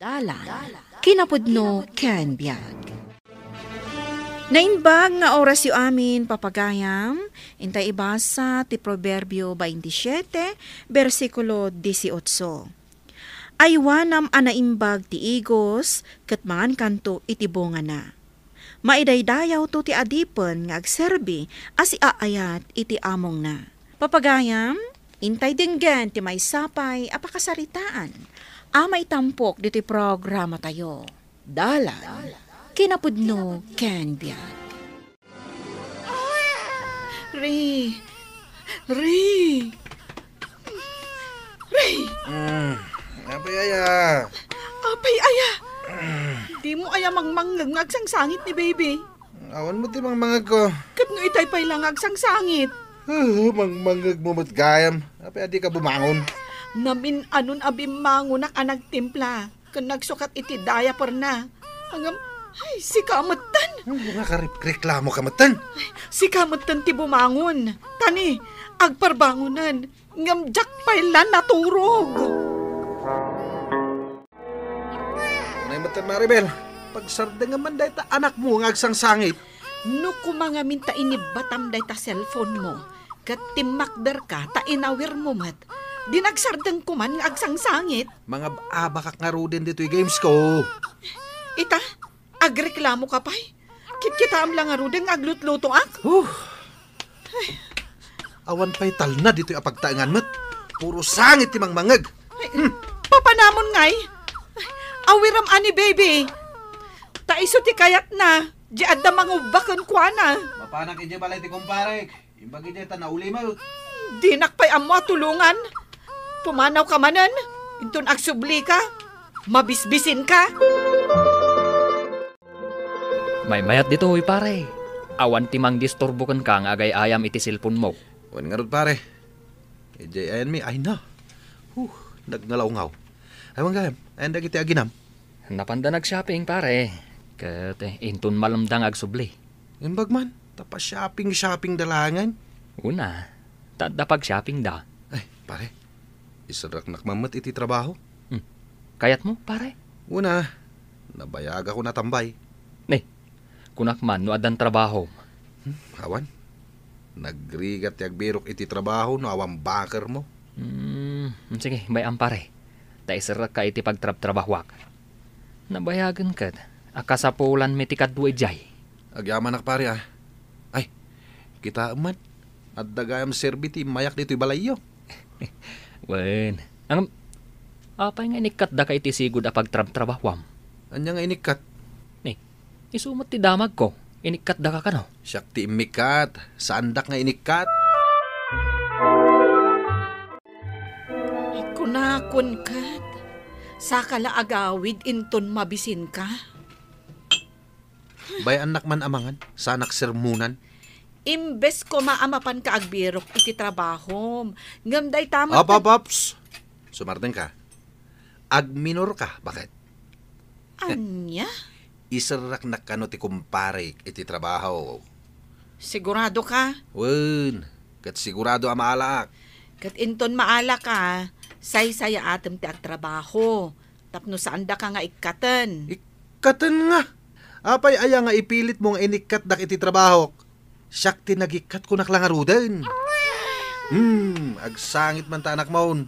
Dalan, kinapudno ken biag. Nainbag nga oras yu amin papagayam, intay ibasa ti Proverbio 27, versikulo 18. Aywanam anaimbag ti igos, ket mangan kanto itibonga na. Maidaydayaw to ti adipen nga agserbi as iaayat iti among na. Papagayam, intay dinggen ti may sapay apakasaritaan. Amay tampok diti programa tayo. Dalan, kinapudno ken biag. Ray! Apay aya. Apay aya! Di mo aya mangmangang agsangsangit ni baby. Awan mo ti mangmangag ko. Kat no itay pay lang agsangsangit. Mangmangag mo mat gayam. Apay adi ka bumangon. Namin anon abimango na ka nagtimpla. Kan nagsukat iti diaper na. Hanggang, ay, si kamatan. Ang mga reklamo kamatan. Si kamatan ti bumangon. Tani, agparbangonan. Ngamjak pay lan naturog. Unay matan Maribel. Pagsarda nga man dahi ta anak mo ang agsangsangit. No kumanga minta inibatam dahi ta cellphone mo. Kat timakder ka, ta inawir mo mat. Dinagsardang kuman nga agsangsangit. Mga abakak nga rudin dito yung games ko. Ita, agreklamo ka pa'y. Kit-kita am lang nga rudin aglutluto ak. Awan pa'y tal na dito yung apagtaangan mat. Puro sangit timang mangag. Papanamon ngay. Awiram ani baby. Taiso ti kayat na. Di adda mangubakan kwa na. Mapanak ije balay ti kumpare. Imbag ije ta nauli mo. Dinak pa'y amo tulungan. Pumanaw ka manan. Intun agsubli ka. Mabisbisin ka. May mayat dito, huy pare. Awan timang disturbukan ka nga agay ayam iti cellphone mo. Wan nga rod pare. Ije ayan mi, ay na. Nagnalaw-ngaw. Ay gayam, ayan dagiti aginam. Napanda nag-shopping pare. Kat intun malamdang agsubli. Imbag man, tapa shopping dalangan. Una, tada pag-shopping da. Ay, pare, isarak nakmamat iti trabaho. Kayat mo, pare? Una, nabayag ako natambay. Kunak man, no adan trabaho. Awan, nagrigat yagbirok iti trabaho no awang bakar mo. Sige, bayang pare. Taisarak ka iti pagtrab-trabahwak. Nabayagan ka, akasapulan mi ti kadwa ijay. Agyaman nak pare ah. Ay, kita amat. At dagayam serbiti mayak dito'y balayo. Wen, apay nga inikat da ka iti sigud a pagtrab-trabahwam. Anya nga inikat? Isumot ti damag ko. Inikat da ka kano? Siyak ti imikat. Sandak nga inikat. Kunakon kat. Sakala agawid inton mabisin ka. Bay anak man amangan. Sanak sermunan. Imbes ko maamapan ka agbirok iti trabaho. Ngamday tama. Apapaps. Sumarteng ka. Agminor ka. Bakit? Anya? Isarak na kano ti kumpare iti trabaho. Sigurado ka? Wen, kat sigurado amaalak. Kat inton maala ka, say-saya atem ti agtrabaho. Tapno saan da ka nga ikatan. Ikatan nga. Apay aya nga ipilit mong inikat dak iti trabaho. Siyak ti nagikat ko naklangarudan. Agsangit man ta anak maun.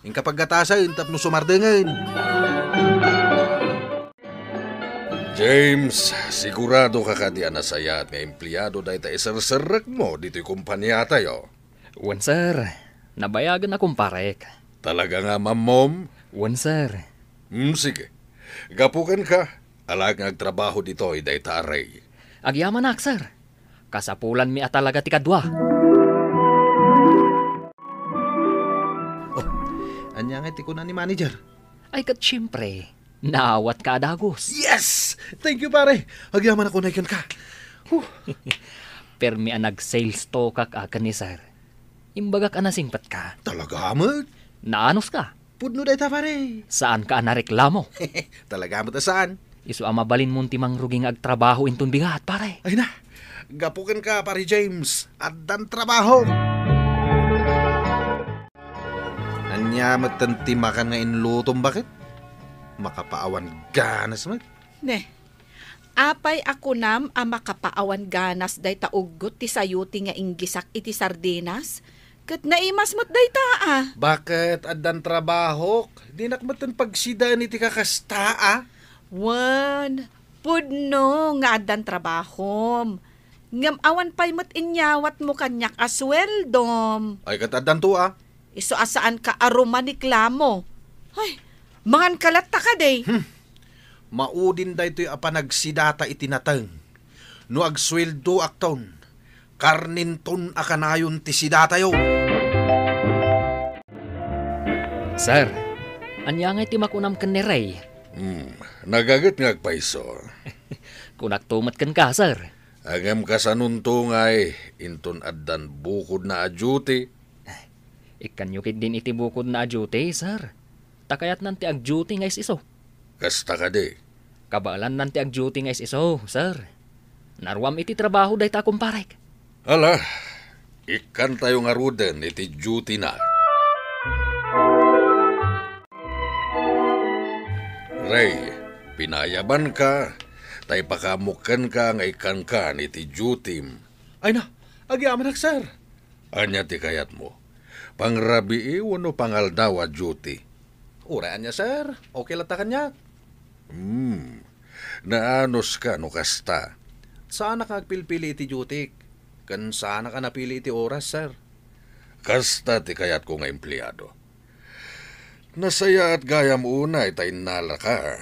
Ing kapag gatasan, tapno sumardengan. James, sigurado ka ka di anasaya at nga empleyado dahil ta isarsarak mo dito'y kumpanya tayo. Wen sir, nabayagan akong parek. Talaga nga mamom? Wen sir. Sige. Gapukan ka. Alag nga agtrabaho dito'y dahil ta aray. Agyaman ak sir. Kasapulan mi at talaga ti kadwa. Anya nga ti kunan ni manager? Ay kat siyempre. Naawat ka adagos. Yes! Thank you pare. Agyaman ako na ikan ka. Permi nag-sales to kak akan ni sir. Imbagak anasingpat ka. Talaga amat? Naanos ka? Pudno dahi ta pare. Saan ka nareklamo? Talaga amat saan? Isu amabalin mo timang ruging agtrabaho intun bigat pare. Ay na. Gapukan ka pare James. Adan trabaho. Anya matantimakan nga inlutong bakit? Makapaawan ganas man. Ne, apay ako nam ang makapaawan ganas day taugot ti sayuti nga inggisak iti sardinas. Kat naimas mo't day taa. Bakit addan trabaho? Di nakmatan pagsida ni ti kakasta Wan, pudno nga adan trabahom. Ngam awan pa'y mo't inyawat mo kanyak asweldom. Ay kat addan to Iso asaan ka aroma ni klamo. Ay, mangan kalat ta ka day. Maudin da ito'y apanagsidata itinatang. No agsweldo akton. Karninton akanayon ti sidata yo. Sir, anya nga iti makunam ken ni Ray. Nagagat nga paiso. Kunak tumat ken ka, sir. Agam kasanunto ngay, inton addan bukod na adyuti. Ikanyukit din iti bukod na adyute, sir. Takayat nanti agdyute nga iso. Kasta ka di. Kabalan nanti agdyute nga iso, sir. Narwam iti trabaho day ta kumparek. Hala, ikan tayo nga ruden iti duty na. Ray, pinayaban ka, tay pakamukan ka nga ikan ka iti duty. Ay na, agyaman sir. Anya ti kayat mo. Pangrabi wano pangaldawa duty. Uraan niya sir, okay lata kanya. Naanos ka no kasta. Saan nakagpilpili iti duty? Kan saan ka napili iti oras sir? Kasta ti kayat ko nga empleyado. Nasaya at gayam una itay nala ka.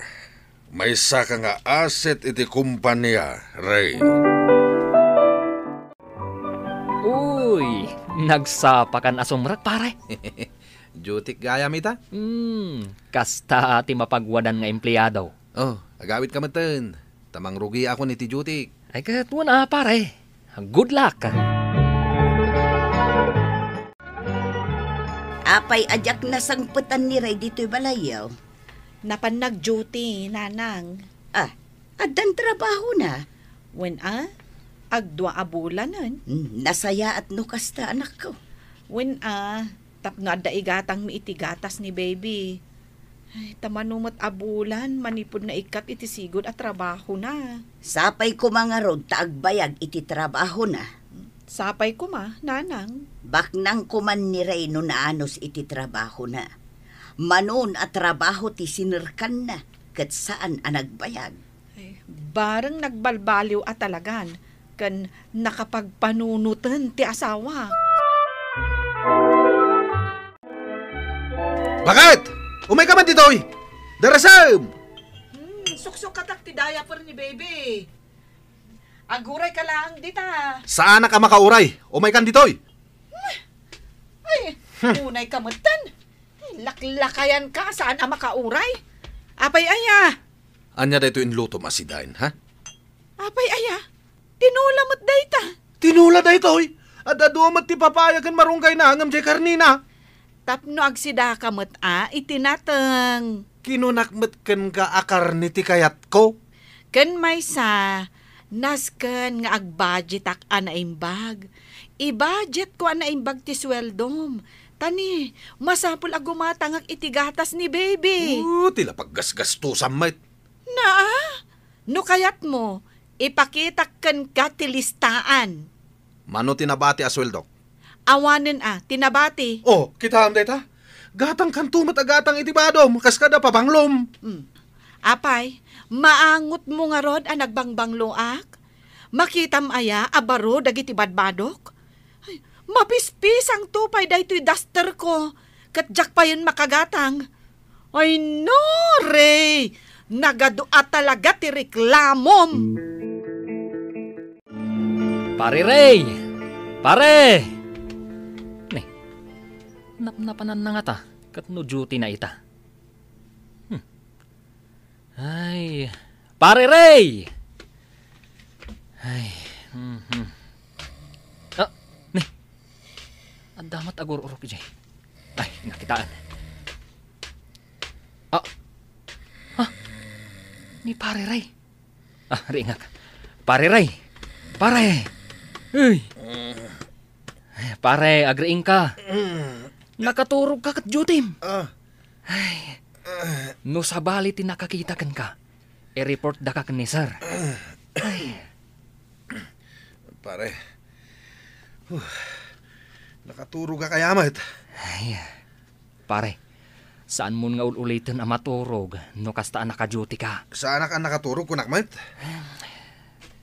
May saka nga asset iti kumpanya, Ray. Uy, nagsapakan asumrak, pare. Duty gayam ita? Kasta ati mapagwadan nga empleyado. Oh, agawit ka matan. Tamang rugi ako ni ti duty. Ay katuan pare. Good luck. Apay ajak na sangputan ni Ray dito'y balayaw. Napan nag-duty, nanang. Adan trabaho na. When agdwa abulanan. Nasaya at nukasta anak ko. When tapno adda igatang miitigatas ni baby. Ay, tamanumot abulan, manipod na ikat iti sigod at trabaho na. Sapay ko mga rod taagbayag iti trabaho na. Sapay ko nanang. Baknang kuman ni Ray no naanos iti trabaho na. Manon at trabaho ti sinirkan na. Kat saan anagbayag. Ay, barang nagbalbaliw at talagan. Kan nakapagpanunutan ti asawa. Bakit? Umay ka man ditoy! Darasam! Suksok katak ti diaper ni baby. Aguray ka lang dita. Saan ka makauray? Umay kan ditoy! Ay, unay kamutan. Laklakayan ka, saan ang makauray? Apay aya. Anya da ito inluto masidain, ha? Apay aya. Tinulamot dayta. Tinula da itoy! At adumat ti papayagan marunggay na hangam jay karnina. Tapno agsida kamot itinateng. Kinunakmet ken ka akar ni ti kayat ko. Ken may sa, nasken nga ag-budget ak anaimbag. I-budget ko anaimbag ti sweldom. Tani, masapul agumatangak itigatas ni baby. Tila paggasgastusan met. Na, no kayat mo, ipakitak ken ka ti listaan. Mano tinabati asweldok? Awanen tinabati. Oh, kita am dayta. Gatang kantumat agatang itibadom, kaskada pabanglom. Apay, maangot mo nga rod ang nagbangbangloak. Makitam aya, abaro, dagiti badbadok. Ay, mapispis ang tupay daytoy duster ko. Katjak pa yun makagatang. Ay no, Ray! Nagadua talaga ti reklamom. Pare Ray! Pare! Napnapanan na nga ta, kat no duty na ita. Ay, pare Ray! Ay, ang damat agor-urok jay. Ay, nakitaan. Ni pare Ray. Ringak. Pare Ray. Pare! Uy! Ay, pare, agriing ka. Nakaturog ka kat duty. Ah, Ay, No sabali ti nakakita kan ka, i-report da ka ni sir. Pare, nakaturo ka kayamat. Ay, pare, saan mo nga ulitin ang maturog no kastaan naka-duty ka? Sa anak ang nakaturo kunakmat?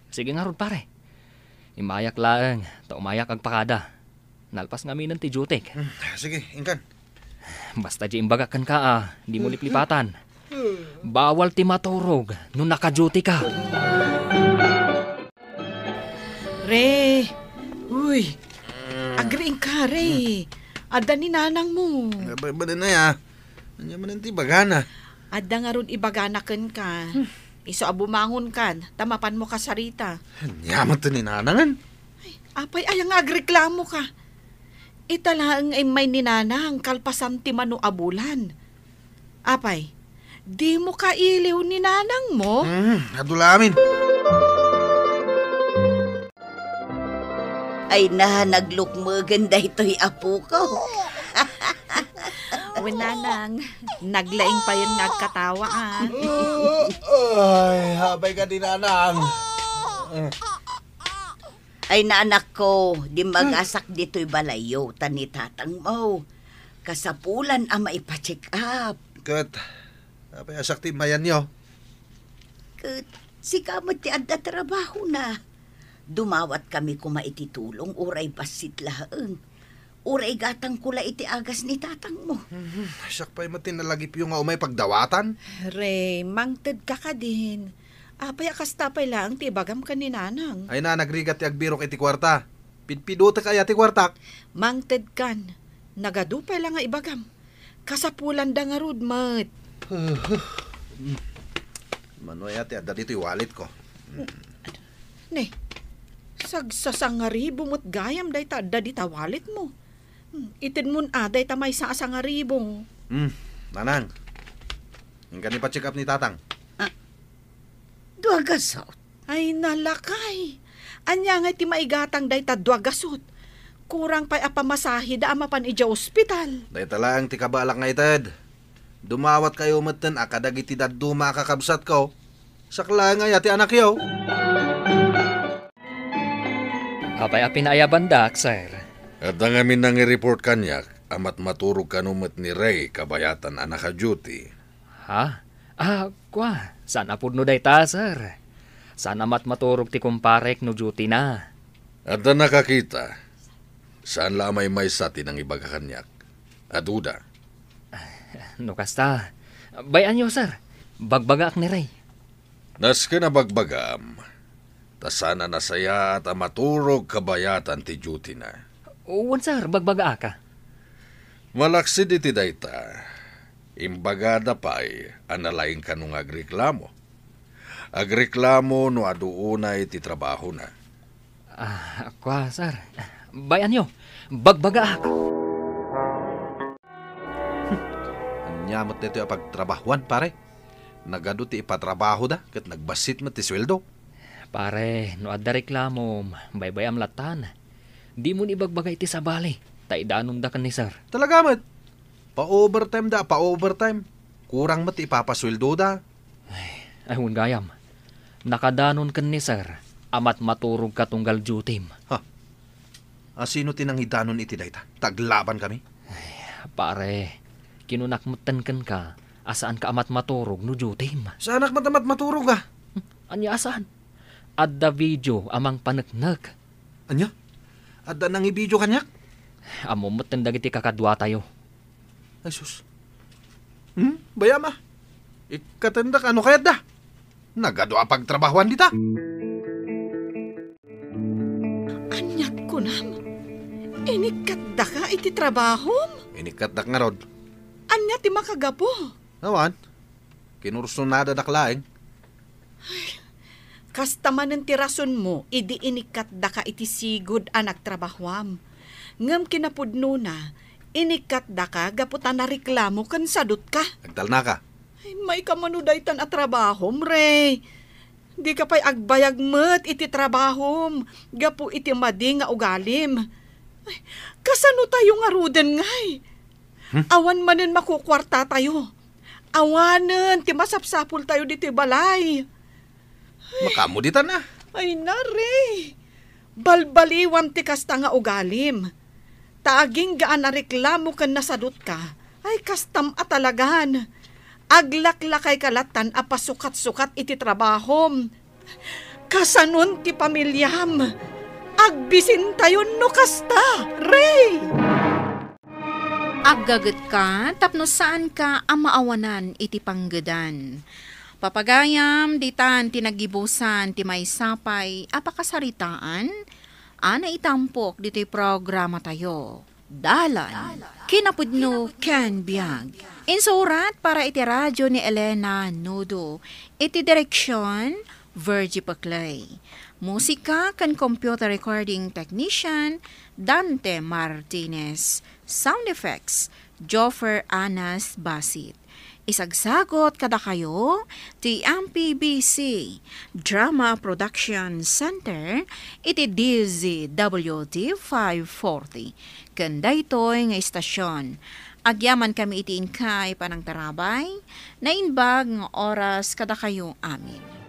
Sige nga ron pare. Imayak lang, ta umayak ag pakada. Nalpas nga minan ti duty. Sige, ingkan. Basta di imbaga kan ka di mo liplipatan. Bawal ti maturog no naka-duty ka. Re, uy, agriing ka, Re. Adda ni nanang mo. Ba na ya? Anya man ti bagana. Adda nga ron ibaganakan ka. Iso abumangon kan, tamapan mo ka sarita. Yaman to ni nanangan. Apay ayang agreklamo ka. Italaang ay may ninanang kalpasan ti mano abulan. Apay, di mo kailiw ni nanang mo? Adulamin. Ay na, naglukmagan da ito'y apo ko. Winanang, naglaing pa yun nagkatawa Ay, habay ka din nanang. Ay na anak ko, di magasak dito'y balayo, tani tatang mo. Kasapulan ang maipacheck up. Kat, habay asak ti mayan nyo. Kat, si kamot ti adda trabaho na. Dumawat kami kumaititulong, uray basit laang. Uray gatang kula iti agas ni tatang mo. Asak pa'y matinalagip yung nga umay pagdawatan. Re, mangted ka ka din. Apay akas tapay lang, tibagam ka ni nanang. Ay na, nagrigat ti agbirok iti kwarta. Pidpiduta kaya ti kwartak. Mangted kan, nagadupay lang nga ibagam. Kasapulan da nga rudmat. Manoy ati, adda dito yung wallet ko. Ne, sagsasangari bumot gayam day ta da di tawalit mo. Itin mun aday ta may sa asangaribong. Nanang. Yung pa check up ni tatang. Duagasot. Ay nalakay. Anya nga ti maigatang day ta duagasot. Kurang pa'y apamasahi da amapan ija ospital. Day talang ti kabalak nga itad. Dumawat kayo matan akadag iti daduma kakabsat ko. Sakla nga yati anak yaw. Apay apinayaban dak, sir. At ang amin nang i-report kanyak, amat maturog kanumat ni Ray kabayatan anak ka-duty. Ha? Kwa. Saan apod no day ta, sir? Saan amat maturog ti kumparek no duty na? At ang nakakita, saan lamay may sati ng ibaga kanyak? Aduda. No kasta. Bayan nyo, sir. Bagbagak ni Ray. Nas ka na bagbagam, ta sana nasaya at maturog kabayatan ti duty na. Uwan, sir. Bagbaga ka. Malaksid iti dayta, imbagada pa'y analaing ka nung agreklamo. Agreklamo no aduunay ti trabaho na. Kwa, sir. Bayan nyo. Bagbaga ka. Anyamot nito yung pagtrabahuan, pare. Nagado ti ipatrabaho da, kat nagbasit mo ti sweldo. Pare, no adda reklamo, baybayam latan. Di mo ni bagbagay ti sabali. Taidanon da kan ni sir. Talaga mat. Pa-overtime da, pa-overtime. Kurang mat ipapasweldo da. Ay, gayam. Nakadanon kan ni sir. Amat maturog ka tunggal duty. Sino tinanghidanon iti dayta? Taglaban kami? Pare, kinunakmutan kan ka. Asaan ka amat maturog no duty? Sa anak matamat maturog ah. Anya asaan? Adda video amang panagnak. Anya? Adda nang ibidyo kanyak? Amumot ng dagiti kakadwa tayo. Ay sus. Bayama. Ikatandak ano kaya da? Nagado pagtrabahuan dita. Anyat ko nam. Inikat da ka iti trabahom. Inikatak nga rod. Anyat ti makagapo. Nawan. Kinursunada daklaeng. Kastaman ng tirason mo, idi inikat da ka iti sigud anak trabahwam. Ngam kinapudno na, inikat da ka gaputan na reklamo kan sadot ka. Nagtal na ka. Ay, may kamanudaytan at trabahom, Ray. Di ka pa'y agbayag met iti trabahom. Gapu iti madi nga ugalim. Ay, kasano tayo nga ruden ngay? Awan manin makukwarta tayo. Awanen, ti masapsapul tayo dito balay. Makamuditan na. Ay nare, balbaliwan ti kasta nga ugalim. Taaging gaan na reklamo kan nasadot ka, ay kastam atalagan. Aglaklakay kalatan a pasukat-sukat iti trabahom. Kasanon ti pamilyam. Agbisin tayo no kasta, Ray! Aggaget ka, tapno saan ka ang maawanan iti panggedan. Papagayam, ditan tinagibusan ti may sapay, apakasaritaan, ana itampok dito'y programa tayo. Dalan, kinapudno ken biag. Insurat para iti radyo ni Elena Nudo, iti direksyon, Virgie Paclay. Musika kan computer recording technician, Dante Martinez. Sound effects, Joffer Anas Basit. Isagsagot kada kayo, ti MPBC Drama Production Center, iti DZWD 540. Kanda ito'y nga istasyon. Agyaman kami iti inkay panang tarabay, na inbag ng oras kada kayo amin.